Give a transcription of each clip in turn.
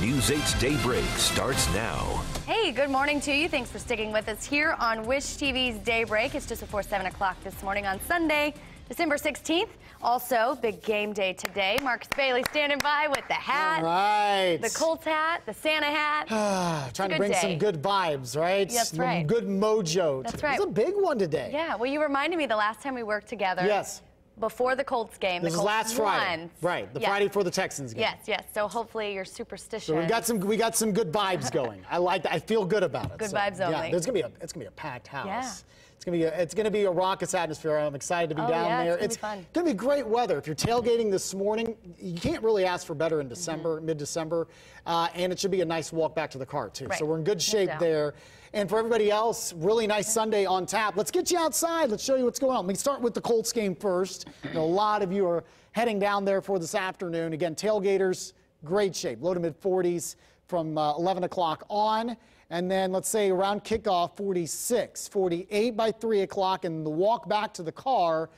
News 8's Daybreak starts now. Hey, good morning to you. Thanks for sticking with us here on Wish TV's Daybreak. It's just before 7 o'clock this morning on Sunday, December 16th. Also, big game day today. Marcus Bailey standing by with the hat. All right. The Colts hat, the Santa hat. Trying to bring some good vibes, right? That's right. Good mojo. That's right. It's a big one today. Yeah, well, you reminded me the last time we worked together. Yes. Before the Colts game. This is last Friday. Right, the Friday before the Texans game. Yes, yes. So hopefully your superstition. So we got some good vibes going. I like that. I feel good about it. Good vibes only. Yeah, it's gonna be a packed house. Yeah. It's gonna be a raucous atmosphere. I'm excited to be down there. It's gonna be fun. Gonna be great weather. If you're tailgating this morning, you can't really ask for better in December, mid-December, and it should be a nice walk back to the car too. Right. So we're in good shape there. And for everybody else, really nice Sunday on tap. Let's get you outside. Let's show you what's going on. Let me start with the Colts game first. I know a lot of you are heading down there for this afternoon. Again, tailgaters, great shape. Low to mid 40s from 11 o'clock on. And then let's say around kickoff, 46, 48 by 3 o'clock. And the walk back to the car,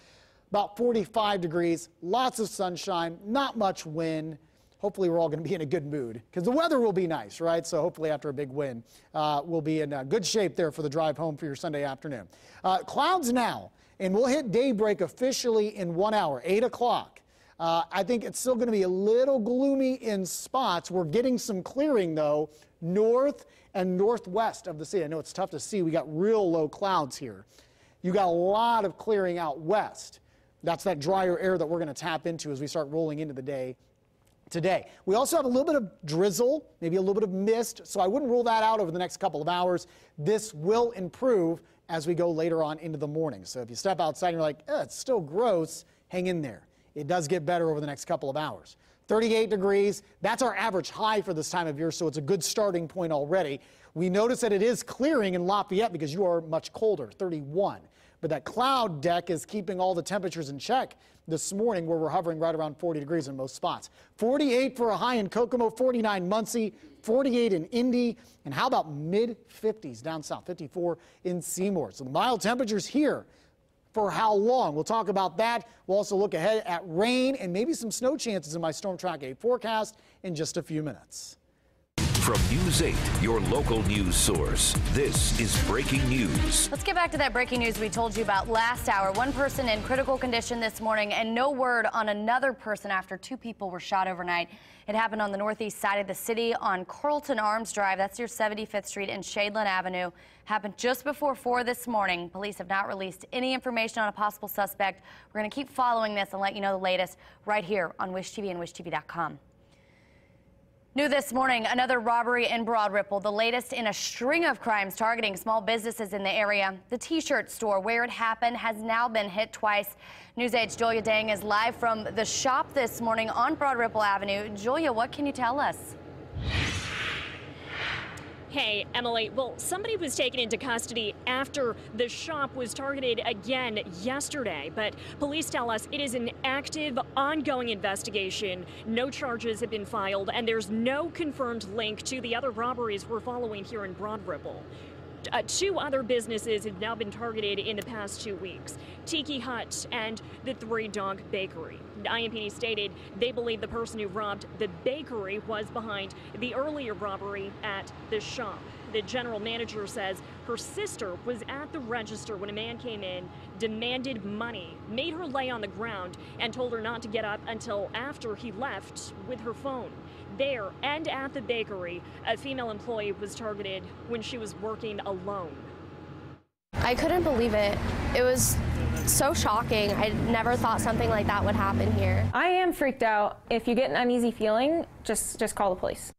about 45 degrees. Lots of sunshine, not much wind. Hopefully we're all going to be in a good mood because the weather will be nice, right? So hopefully after a big win, we'll be in good shape there for the drive home for your Sunday afternoon. Clouds now, and we'll hit daybreak officially in 1 hour, 8 o'clock. I think it's still going to be a little gloomy in spots. We're getting some clearing, though, north and northwest of the city. I know it's tough to see. We got real low clouds here. You got a lot of clearing out west. That's that drier air that we're going to tap into as we start rolling into the day today. We also have a little bit of drizzle, maybe a little bit of mist, so I wouldn't rule that out over the next couple of hours. This will improve as we go later on into the morning. So if you step outside and you're like, it's still gross, hang in there. It does get better over the next couple of hours. 38 degrees, that's our average high for this time of year, so it's a good starting point already. We notice that it is clearing in Lafayette because you are much colder, 31. But that cloud deck is keeping all the temperatures in check this morning, where we're hovering right around 40 degrees in most spots. 48 for a high in Kokomo, 49 Muncie, 48 in Indy, and how about mid-50s down south, 54 in Seymour. So the mild temperatures here. For how long? We'll talk about that. We'll also look ahead at rain and maybe some snow chances in my Storm Track 8 forecast in just a few minutes. From News 8, your local news source, this is breaking news. Let's get back to that breaking news we told you about last hour. One person in critical condition this morning, and no word on another person after 2 people were shot overnight. It happened on the northeast side of the city on Carlton Arms Drive. That's near 75th Street and Shadeland Avenue. Happened just before 4 this morning. Police have not released any information on a possible suspect. We're going to keep following this and let you know the latest right here on Wish TV and WishTV.com. New this morning, another robbery in Broad Ripple, the latest in a string of crimes targeting small businesses in the area. The T-shirt store where it happened has now been hit twice. News 8's Julia Dang is live from the shop this morning on Broad Ripple Avenue. Julia, what can you tell us? Hey, Emily. Well, somebody was taken into custody after the shop was targeted again yesterday, but police tell us it is an active, ongoing investigation. No charges have been filed, and there's no confirmed link to the other robberies we're following here in Broad Ripple. 2 other businesses have now been targeted in the past 2 weeks, Tiki Hut and the Three Dog Bakery. The IMPD stated they believe the person who robbed the bakery was behind the earlier robbery at the shop. The general manager says her sister was at the register when a man came in, demanded money, made her lay on the ground, and told her not to get up until after he left with her phone. There and at the bakery, a female employee was targeted when she was working alone. I couldn't believe it. It was so shocking. I never thought something like that would happen here. I am freaked out. If you get an uneasy feeling, just call the police.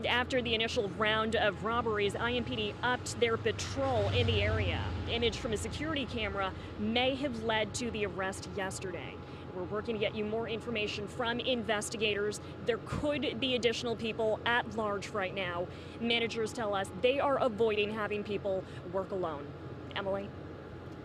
After the initial round of robberies, IMPD upped their patrol in the area. Image from a security camera may have led to the arrest yesterday. We're working to get you more information from investigators. There could be additional people at large right now. Managers tell us they are avoiding having people work alone. Emily?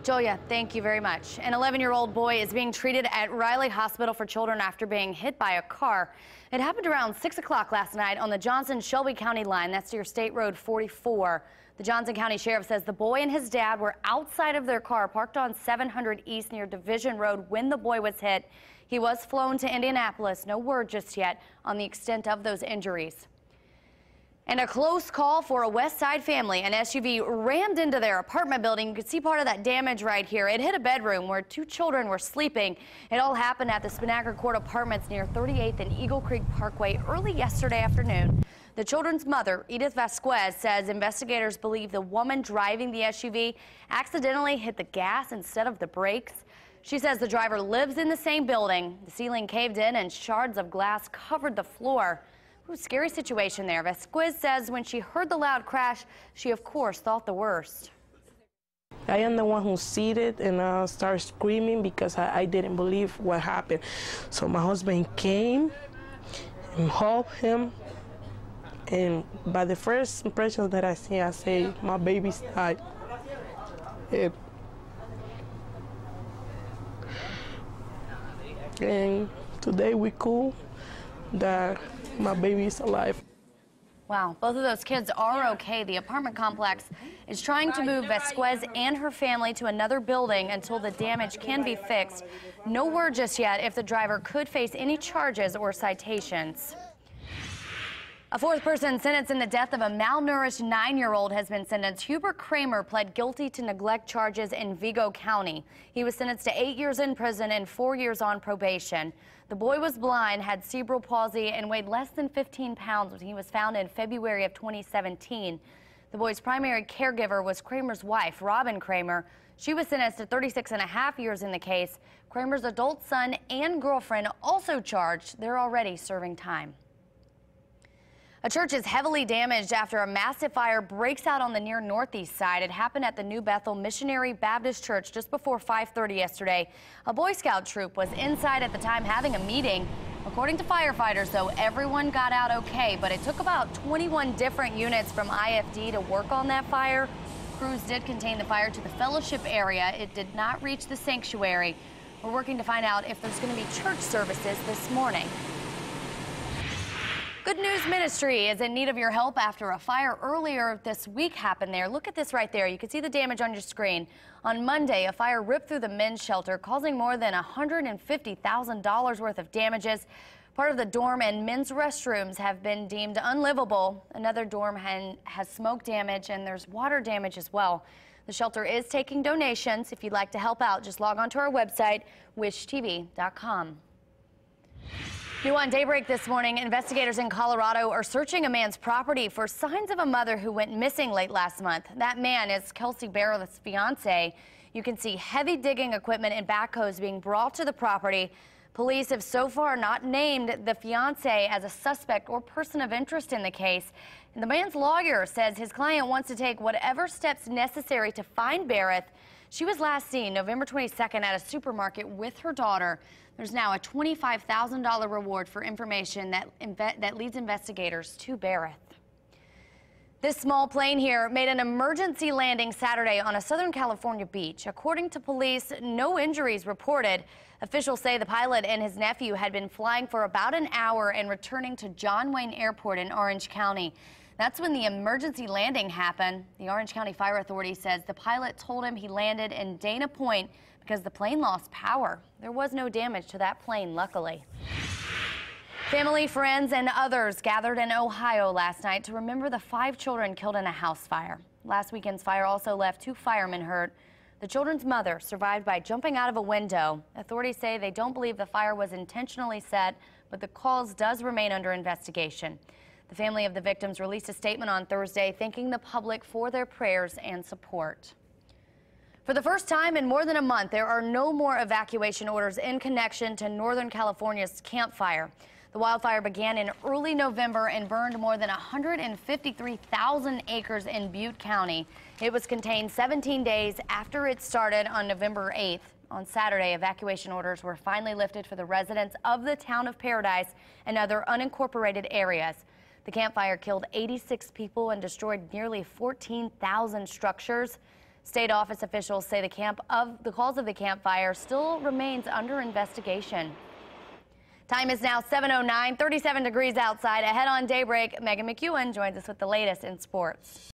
Julia, thank you very much. An 11-year-old boy is being treated at Riley Hospital for Children after being hit by a car. It happened around 6 o'clock last night on the Johnson-Shelby County line. That's near State Road 44. The Johnson County Sheriff says the boy and his dad were outside of their car parked on 700 East near Division Road when the boy was hit. He was flown to Indianapolis. No word just yet on the extent of those injuries. And a close call for a West Side family. An SUV rammed into their apartment building. You can see part of that damage right here. It hit a bedroom where two children were sleeping. It all happened at the Spinnaker Court Apartments near 38th and Eagle Creek Parkway early yesterday afternoon. The children's mother, Edith Vasquez, says investigators believe the woman driving the SUV accidentally hit the gas instead of the brakes. She says the driver lives in the same building. The ceiling caved in and shards of glass covered the floor. Ooh, scary situation there. Vasquez says when she heard the loud crash, she of course thought the worst. I am the one who seated and started screaming because I didn't believe what happened. So my husband came and helped him. And by the first impression that I see, I say, my baby's died. And today we cool that my baby is alive. Wow, both of those kids are okay. The apartment complex is trying to move Vasquez and her family to another building until the damage can be fixed. No word just yet if the driver could face any charges or citations. A fourth person sentenced in the death of a malnourished 9-year-old has been sentenced. Hubert Kramer pled guilty to neglect charges in Vigo County. He was sentenced to 8 years in prison and 4 years on probation. The boy was blind, had cerebral palsy, and weighed less than 15 pounds when he was found in February of 2017. The boy's primary caregiver was Kramer's wife, Robin Kramer. She was sentenced to 36.5 years in the case. Kramer's adult son and girlfriend also charged. They're already serving time. A church is heavily damaged after a massive fire breaks out on the near northeast side. It happened at the New Bethel Missionary Baptist Church just before 5:30 yesterday. A Boy Scout troop was inside at the time having a meeting. According to firefighters, though, everyone got out okay, but it took about 21 different units from IFD to work on that fire. Crews did contain the fire to the fellowship area. It did not reach the sanctuary. We're working to find out if there's going to be church services this morning. Good News Ministry is in need of your help after a fire earlier this week happened there. Look at this right there. You can see the damage on your screen. On Monday, a fire ripped through the men's shelter, causing more than $150,000 worth of damages. Part of the dorm and men's restrooms have been deemed unlivable. Another dorm has smoke damage and there's water damage as well. The shelter is taking donations. If you'd like to help out, just log on to our website, wishtv.com. New on Daybreak this morning, investigators in Colorado are searching a man's property for signs of a mother who went missing late last month. That man is Kelsey Barrett's fiance. You can see heavy digging equipment and backhoes being brought to the property. Police have so far not named the fiance as a suspect or person of interest in the case. And the man's lawyer says his client wants to take whatever steps necessary to find Barrett. She was last seen November 22nd at a supermarket with her daughter. There's now a $25,000 reward for information that leads investigators to Barrett. This small plane here made an emergency landing Saturday on a Southern California beach. According to police, no injuries reported. Officials say the pilot and his nephew had been flying for about an hour and returning to John Wayne Airport in Orange County. That's when the emergency landing happened. The Orange County Fire Authority says the pilot told him he landed in Dana Point because the plane lost power. There was no damage to that plane, luckily. Family, friends, and others gathered in Ohio last night to remember the 5 children killed in a house fire. Last weekend's fire also left 2 firemen hurt. The children's mother survived by jumping out of a window. Authorities say they don't believe the fire was intentionally set, but the cause does remain under investigation. The family of the victims released a statement on Thursday thanking the public for their prayers and support. For the first time in more than a month, there are no more evacuation orders in connection to Northern California's Camp Fire. The wildfire began in early November and burned more than 153,000 acres in Butte County. It was contained 17 days after it started on November 8th. On Saturday, evacuation orders were finally lifted for the residents of the town of Paradise and other unincorporated areas. The Camp Fire killed 86 people and destroyed nearly 14,000 structures. State office officials say the cause of the Camp Fire still remains under investigation. Time is now 7:09, 37 degrees outside. Ahead on Daybreak, Megan McEwen joins us with the latest in sports.